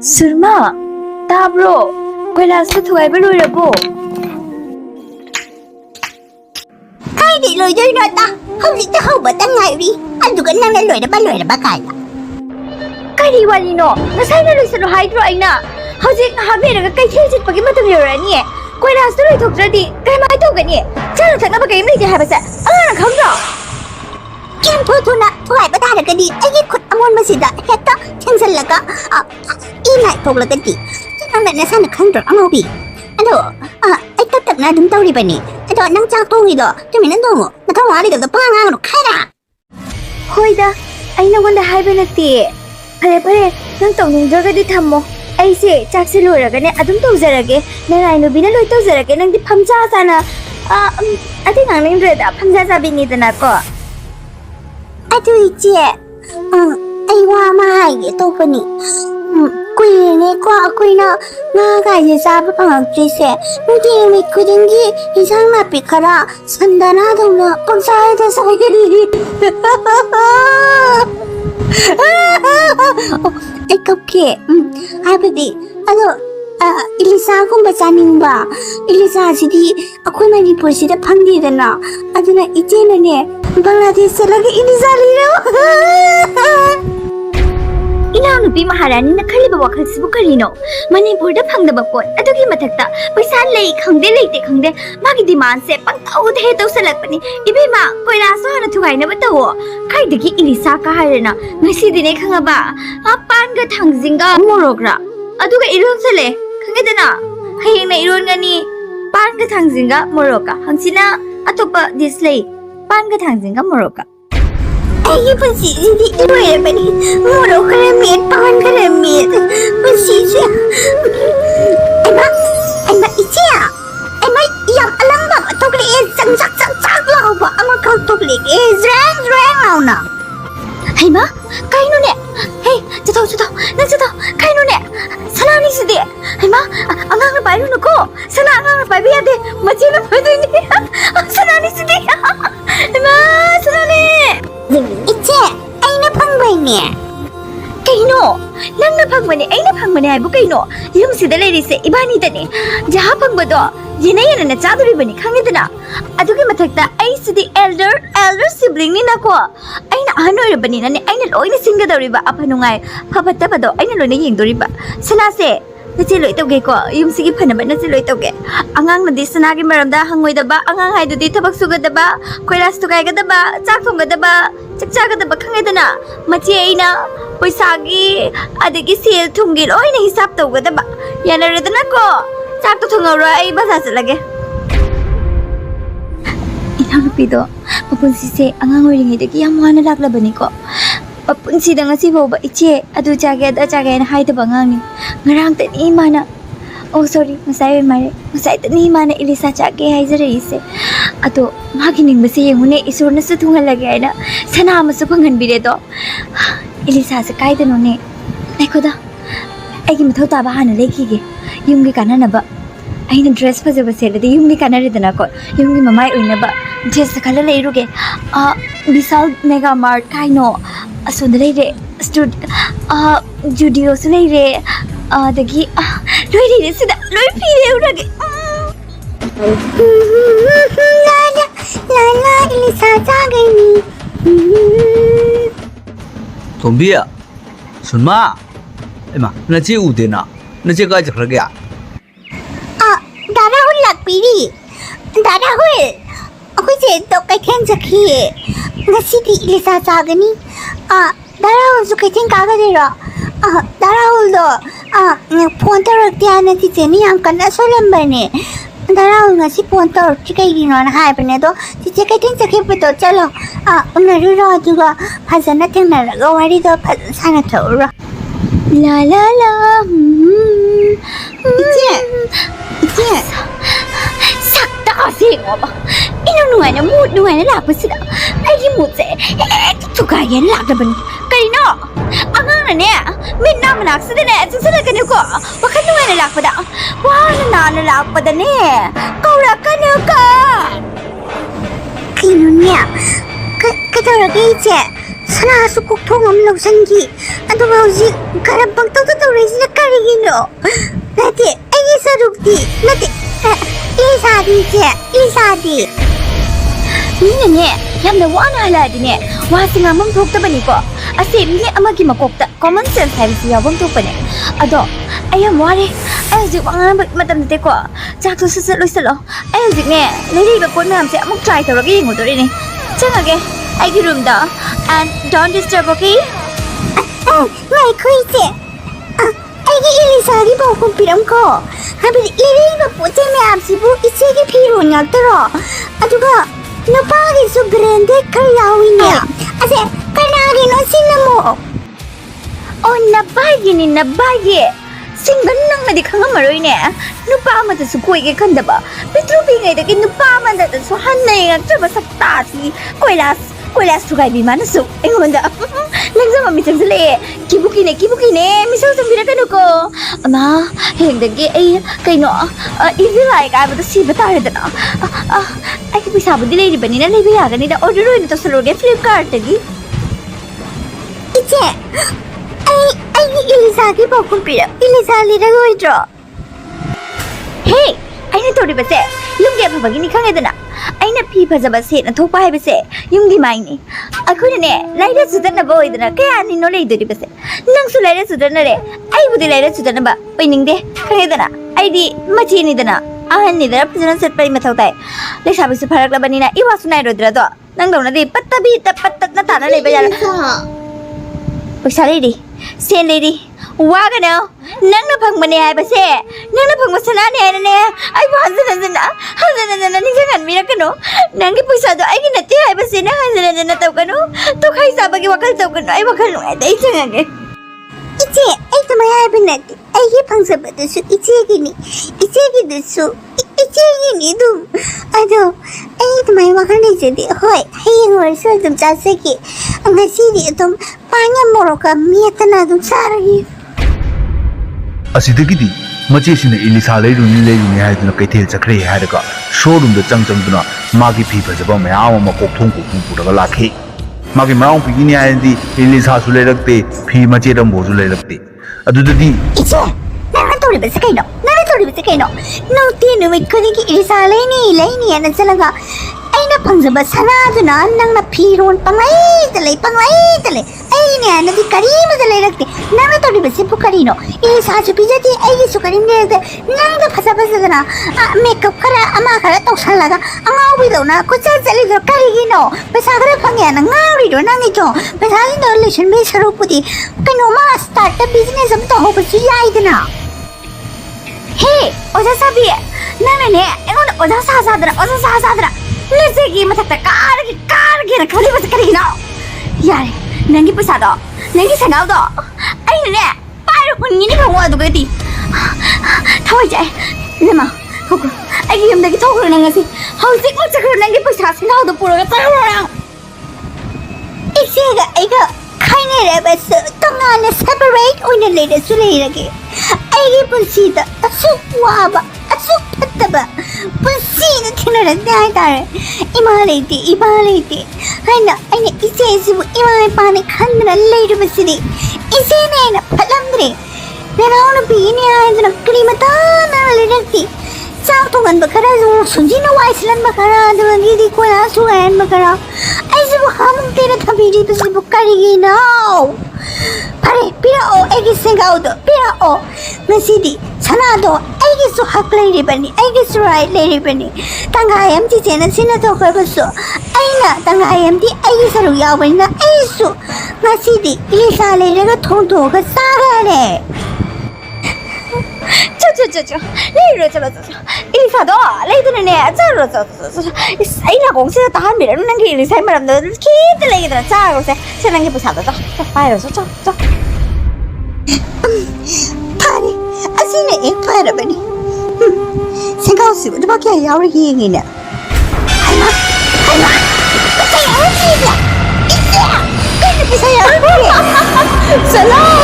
Surma, tabro, Kailas to I Belurabo. Kaidi lo yo nota, how's it how but ang ngayri? Ando ka nang naloy na baloy na bakala. Kaidi walino, nasana lo sa hydro ay na. How's it habi na kay chilsit pag imatam yorani? Kailas to ito tradi, kay maito gani. Chalo tak na bagay may habasa. Ang kamra. Yan po to na, tuway ba talaga di? Ay ikot amon masida, heto, tiyangsal laga. Inay po laga di. Ang nasa nakandrak ang obi. Ano, ay tatak na dun tawri ba ni? Ito, nang tsakong ito, tuminando mo. Nakawari ka ito, pangangang ano, kaya. Hoy da, ay nawanda haiba na ti. Pare, nang tawnindraga di tamo. Ay si, chaksi luraga ni adum tawzarage. Nanay no binaloy tawzarage nang di pamsa sana. Ati nga nang reda, pamsa sabi nito na ko. Ato iti, ay wamay, ito ko ni. Kuya ko ako'y nakakaya sa pangagtrise. Hindi may kudingi, isang napikara, sandanado na pagsahida sa kagiri. Ikaw ke, habadi, Elisa akong basanin ba? Elisa, sidi, ako'y Manipur sida pangdida na. Ato na iti na ni, Bangladesh talaga Elisa lino. Inanupi maharani na kaliba wakal sibukarino. Manipur da phangdaba pot adugi mathakta paisa lei khangde leite khangde magi demand se pangtau the tau salakpani ibema koilaso hana thugai na batawo khaidagi Elisa ka harena ngasi dine khangaba pan ga thangjinga morogra aduga iron sale khangedana hayeng na iron ngani pan ga thangjinga moroka hangsina atopa dislay pan ga thangjinga moroka Ay, pansi, hindi inuwi ba ni? Muro kalamit, pangan kalamit. Pansi siya. Ay ma, isya. Ay ma, iyam alam ba? Tugli sak lang ba? Ang magkagtugli reng lang na. Ay ma, kayo nun eh. Hey, jataw, kayo nun eh. Sana ni sidi. Ay ma, ang nga bayo na ko. Sana ang nga bayo yade. Machi na pwede ni. Sana ni sidi. Ay ma, sana ni. Iche, ay napangbay niya. Kaino, lang napangmani, ay napangmani ay bu kaino. Yung sida lady se ibani tani. Jaha pangbado, yinayan na chaduri bani kangita na. Adugi matakta ay sidi elder sibling ni nako. Ay na ano bani na ni ay naloy na singa daw riba apanungay. Papata pa daw ay naloy na yingdori ba. Salase. Nachiloy tawge ko, yung sige pa naman nachiloy tawge. Angang na di sanagi maramda hangoy da ba? Angang hay do di tabak sugad da ba? Koilas to kay da ba? Chakong da ba? Chakchaga da ba kangay da na? Machi ay na, poisagi, adigi sil tunggil oy na hisap tawge da ba? Yan na rin na ko. Chak to tungawra ay basa sa lagi. Inang rapido, papunsisi, angang huling idagi yung mga nalaglaban ko. Papunsida nga si Boba ichi adu jage na haida bangang ni ngarang ta ni mana oh sorry masay ni mana Elisa jage haizare ise ado magining basi yengune isur na sutunga lage na sana masu panghan bire do Elisa se kai dano ne naiko da aigi mathau ta ba hana leki ge yumgi kana na ba aina dress pa jaba sele de yumgi kana ri dana ko yumgi mamai oina ba dress kala leiru ge Bisal Mega Mart kaino asundalay re Judio sunay re dagi loy re sida loy pire urage Lala Elisa jagay ni Tombiya Sunma Ema nachi ude na nachi ka jakra gaya Darahul lakpiri Darahul Ako to kay Ken Zaki Ngasi di Elisa jagani Darahul so kay Ken kagadira Darahul do Phone tarak diya na si Jenny ang kana solam ba ni Darahul ngasi phone tarak chikay dino na hai pa na do si kay Ken Zaki pa do chalo unariro duga pasan na ting nalagawari do pasan sana taura la la la Iche sakta kasi mo ba inunungan na mood nungan na lapas sila ay mood se tukayan laglaban kanino angang na niya min naman aksa din eh sila kanyo ko wakan nungan na lakpada wala na lakpada ni kaura kanyo ka Kino niya Katara Iche ꯁꯅꯥꯁꯨ ꯀꯣꯛꯊꯣꯡ ꯑꯃ ꯂꯧꯁꯟꯈꯤ ꯑꯗꯨꯒ ꯍꯧꯖꯤꯛ ꯈꯔ ꯄꯪꯇꯧꯗ ꯇꯧꯔꯛꯏꯁꯤꯅ ꯀꯔꯤꯒꯤꯅꯣ ꯅꯠꯇꯦ ꯑꯩꯒꯤ ꯁꯔꯨꯛꯇꯤ ꯅꯠꯇꯦ ꯏꯂꯤꯁꯥꯗꯤ ꯏꯆꯦ ꯏꯂꯤꯁꯥꯗꯤ ꯃꯤꯅꯅꯦ ꯌꯥꯝꯅ ꯋꯥꯅ ꯍꯜꯂꯛꯑꯗꯤꯅꯦ ꯋꯥꯁꯦ ꯉꯥꯡꯐꯝ ꯊꯣꯛꯇꯕꯅꯤꯀꯣ ꯑꯁꯤ ꯃꯤ ꯑꯃꯒꯤ ꯃꯀꯣꯛꯇ ꯀꯣꯃꯟ ꯁꯦꯟꯁ ꯍꯥꯏꯕꯁꯤ ꯌꯥꯎꯐꯝ ꯊꯣꯛꯄꯅꯦ ꯑꯗꯣ ꯑꯩ ꯌꯥꯝ ꯋꯥꯔꯦ ꯑꯩ ꯍꯧꯖꯤꯛ ꯋꯥ ꯉꯥꯡꯕ ꯃꯇꯝ ꯅꯠꯇꯦꯀꯣ ꯆꯥꯛꯇꯣ ꯁꯠ ꯂꯣꯏꯁꯜꯂꯣ ꯑꯩ ꯍꯧꯖꯤꯛꯅꯦ ꯂꯩꯔꯤꯕ ꯄꯣꯠ ꯃꯌꯥꯝꯁꯦ ꯑꯃꯨꯛ ꯇ꯭ꯔꯥꯏ ꯇꯧꯔꯒ ꯌꯦꯡꯉꯨꯗꯣꯔꯤꯅꯦ ꯆꯪꯉꯒꯦ ꯑꯩꯒꯤ ꯔꯨꯝꯗ and don't disturb okay ꯉꯥꯏꯈꯣ ꯏꯆꯦ ꯑꯩꯒꯤ ꯏꯂꯤꯁꯥꯒꯤ ꯄꯥꯎꯈꯨꯝ ꯄꯤꯔꯝꯀꯣ ꯍꯥꯏꯕꯗꯤ ꯂꯩꯔꯤꯕ ꯄꯣꯠ ꯆꯩ ꯃꯌꯥꯝꯁꯤꯕꯨ ꯏꯆꯦꯒꯤ ꯐꯤꯔꯣꯜ ꯉꯥꯛꯇꯔꯣ ꯑꯗꯨꯒ ꯅꯨꯄꯥꯒꯤꯁꯨ ꯕ꯭ꯔꯦꯟꯗꯦꯗ ꯈꯔ ꯌꯥꯎꯏꯅꯦ ꯑꯁꯦ ꯀꯅꯥꯒꯤꯅꯣ ꯁꯤꯅꯃꯣ oh nabayini nabayi ꯁꯤꯡꯒꯟ ꯅꯪꯅꯗꯤ ꯈꯪꯉꯝꯃꯔꯣꯏꯅꯦ ꯅꯨꯄꯥ ꯑꯃꯗꯁꯨ ꯀꯣꯏꯒꯦ ꯈꯟꯗꯕ ꯄꯤꯇ꯭ꯔꯨ ꯄꯤꯉꯩꯗꯒꯤ ꯅꯨꯄꯥ ꯑꯃꯗꯁꯨ ꯍꯟꯅ ꯌꯦꯡꯉꯛꯇ꯭ꯔꯕ ꯁꯛꯇꯥꯁꯤ ꯀꯣꯏꯂꯥꯁ ꯊꯨꯒꯥꯏꯕꯤ ꯃꯥꯅꯁꯨ ꯑꯩꯉꯣꯟꯗ ꯂꯪꯖꯕ ꯃꯤꯆꯪꯁꯤꯜꯂꯛꯑꯦ ꯀꯤꯕꯨꯀꯤꯅꯦ ꯃꯤꯁꯧ ꯆꯪꯕꯤꯔꯛꯀꯅꯨꯀꯣ ꯑꯃ ꯍꯌꯦꯡꯗꯒꯤ ꯑꯩ ꯀꯩꯅꯣ ꯏꯖꯤ ꯂꯥꯏꯛ ꯍꯥꯏꯕꯗꯣ ꯁꯤꯕ ꯇꯥꯔꯦꯗꯅ ꯑꯩꯒꯤ ꯄꯩꯁꯥꯕꯨꯗꯤ ꯂꯩꯔꯤꯕꯅꯤꯅ ꯂꯩꯕ ꯌꯥꯒꯅꯤꯗ ꯑꯣꯔꯗꯔ ꯑꯣꯏꯅ ꯇꯧꯁꯜꯂꯨꯔꯒꯦ ꯐ꯭ꯂꯤꯞꯀꯥꯔꯠꯇꯒꯤ ꯏꯆꯦ ꯑꯩꯒꯤ 이리사ꯒꯤ ꯄꯥꯎꯈꯨꯝ ꯄꯤꯔꯝ 이리사 ꯂꯤꯔꯔꯣꯏꯗ꯭ꯔꯣ ꯍꯦ ꯑꯩꯅ ꯇꯧꯔꯤꯕꯁꯦ ꯌꯨꯝꯒꯤ ꯑꯐꯕꯒꯤꯅꯤ ꯈꯪꯉꯦꯗꯅ ꯑꯩꯅ ꯐꯤ ꯐꯖꯕ ꯁꯦꯠꯅ ꯊꯣꯛꯄ ꯍꯥꯏꯕꯁꯦ ꯌꯨꯝꯒꯤ ꯃꯥꯏꯅꯤ ꯑꯩꯈꯣꯏꯅꯅꯦ ꯂꯥꯏꯔ ꯆꯨꯗꯅꯕ ꯑꯣꯏꯗꯅ ꯀꯌꯥꯅꯤꯅꯣ ꯂꯩꯗꯣꯔꯤꯕꯁꯦ ꯅꯪꯁꯨ ꯂꯥꯏꯔ ꯆꯨꯗꯅꯔꯦ ꯑꯩꯕꯨꯗꯤ ꯂꯥꯏꯔ ꯆꯨꯗꯅꯕ ꯑꯣꯏꯅꯤꯡꯗꯦ ꯈꯪꯉꯦꯗꯅ ꯑꯩꯗꯤ ꯃꯆꯦꯅꯤꯗꯅ ꯑꯍꯟꯅꯤꯗꯅ ꯐꯖꯅ ꯆꯠꯄꯩ ꯃꯊꯧ ꯇꯥꯏ ꯂꯩꯁꯥꯕꯤꯁꯨ ꯐꯔꯛꯂꯕꯅꯤꯅ 이와ꯁꯨ ꯅꯥꯏꯔꯣꯏꯗ꯭ꯔꯗꯣ ꯅꯪꯗꯧꯅꯗꯤ ꯄꯠꯇꯅ ꯇꯥꯅ ꯂꯩꯕ ꯌꯥꯔꯣꯏ ꯄꯩꯁꯥ ꯂꯩꯔꯤ ꯁꯦꯟ ꯂꯩꯔꯤ 와가노 ꯅꯪꯅ ꯐꯪꯕꯅꯦ ꯍꯥꯏꯕꯁꯦ ꯅꯪꯅ ꯐꯪꯕ ꯁꯅꯥꯅꯦ ꯍꯥꯏꯅꯅꯦ ꯑꯩꯕꯨ ꯍꯟꯖꯟ ꯅꯤꯡꯁꯤꯡꯍꯟꯕꯤꯔꯛꯀꯅꯨ ꯅꯪꯒꯤ ꯄꯩꯁꯥꯗꯣ ꯑꯩꯒꯤ ꯅꯠꯇꯦ ꯍꯥꯏꯕꯁꯦ ꯅꯪ ꯍꯟꯖꯟ ꯇꯧꯒꯅꯨ ꯇꯣꯈꯥꯏ ꯆꯥꯕꯒꯤ ꯋꯥꯈꯜ ꯇꯧꯒꯅꯨ ꯑꯩ ꯋꯥꯈꯜ ꯅꯨꯡꯉꯥꯏꯇꯦ ꯑꯩ ꯆꯪꯉꯒꯦ 이제 ꯑꯩꯗꯨꯃꯥꯏ ꯍꯥꯏꯕ ꯅꯠꯇꯦ ꯑꯩꯒꯤ ꯐꯪꯖꯕꯗꯨꯁꯨ 이제ꯒꯤꯅꯤ 이제ꯒꯤꯗꯨꯁꯨ 이제ꯒꯤ니 ꯑꯗꯨꯝ ꯑꯗꯣ ꯑꯩ ꯑꯗꯨꯃꯥꯏ ꯋꯥꯈꯜ ꯂꯩꯖꯗꯦ ꯍꯣꯏ ꯍꯌꯦꯡ ꯑꯣꯏꯔꯁꯨ ꯑꯗꯨꯝ ꯆꯥꯖꯒꯦ ꯉꯁꯤꯗꯤ ꯑꯗꯨꯝ ꯄꯥꯟꯒ ꯃꯣꯔꯣꯛꯀ ꯃꯦꯠꯇꯅ ꯑꯗꯨꯝ ꯆꯥꯔꯒꯦ ꯑꯁꯤꯗꯒꯤꯗꯤ ꯃꯆꯦꯁꯤꯅ ꯏꯂꯤꯁꯥ ꯂꯩꯔꯨꯅꯤ ꯍꯥꯏꯗꯨꯅ ꯀꯩꯊꯦꯜ ꯆꯠꯈ꯭ꯔꯦ ꯍꯥꯏꯔꯒ ꯁꯣꯔꯨꯝꯗ ꯆꯪꯗꯨꯅ ꯃꯥꯒꯤ ꯐꯤ ꯐꯖꯕ ꯃꯌꯥꯝ ꯑꯃ ꯀꯣꯛꯊꯣꯡ ꯄꯨꯔꯒ ꯂꯥꯛꯈꯤ ꯃꯥꯒꯤ ꯃꯅꯥꯎꯄꯤꯒꯤꯅꯤ ꯍꯥꯏꯔꯗꯤ ꯏꯂꯤꯁꯥꯁꯨ ꯂꯩꯔꯛꯇꯦ ꯐꯤ ꯃꯆꯦꯠ ꯑꯃꯐꯥꯎꯁꯨ ꯂꯩꯔꯛꯇꯦ ꯑꯗꯨꯗꯗꯤ 이제 나랑 돌리면서 그이노 나랑 돌리면서 그이노 너 뛰는 왜 그니기 이리사 레이니 하는 셀라가 아이나 방ዘ바 사나두나 낭나 피론 빵라이들레 아이니 하는디 까리마들레 이렇게 나랑 돌리면서 부카리노 이리사 주비자디 아이기 수카림네데 낭다 파사파사잖아 아 메이크업 카라 아마 카라 또 살라가 아마오비도나 고짜짜리도 까리기노 베사그라 방에나 나우리도 나니죠 베사리노 릴레이션 메이서로부디 그노마 스타트 비즈니스 부터 호버지 야이드나 해 어자사비 나는네 이거는 어자사사들아 내세기 마탁다 까르기나 가리버서 까리기노 야래 낭기 부사도 낭기 생각도 아이네 빠르 혼이니 강화도 그랬디 타와이제 내마 호구 아기 힘들게 토그로 nanga시 하우직 못자그로 낭기 부사 생각도 보러가 따로랑 이제가 이거 카이네레버스 동안에 separate 오늘 레이더스 레이러게 아이기 분시다 아쑥 와봐 아쑥 폈다봐 분시는 티너란데 하이다래 이마레이디 하이나 이제지부 이마에 빠네 칸드라 레이더버스리 이제네나 팔람드리 내가 오늘 비니 하이드나 그리마다 나를레럭디 짝동안 바카라 순진의 와이슬란 바카라 드만디디 코야 수엔 바카라 아이즈부 하몽테라 타비리드스 부카리기노 파레 피라오 애기 생각도 피라오 나시디 사나도 애기수 학 레이리바니 애기수 라이 레이리바니 땅가엠 지제는 시나도 걸었어 아이나 땅가엠디 애기 서로 야버니나 애기수 나시디 이리사 레이레가 통도가 싸가네 저 레이로 이리사도 레이드네 저로 이나 공시에 다 미라는 게 이리사 말함도 키드 레이드라 자고세 세상에 부사도 저 파이로서 저 파리 아시네 파라바니 생각없이 우리밖에 야우리 기행이네 하이마 부사야 어디야 이때야 근데 부사야 어디야 살람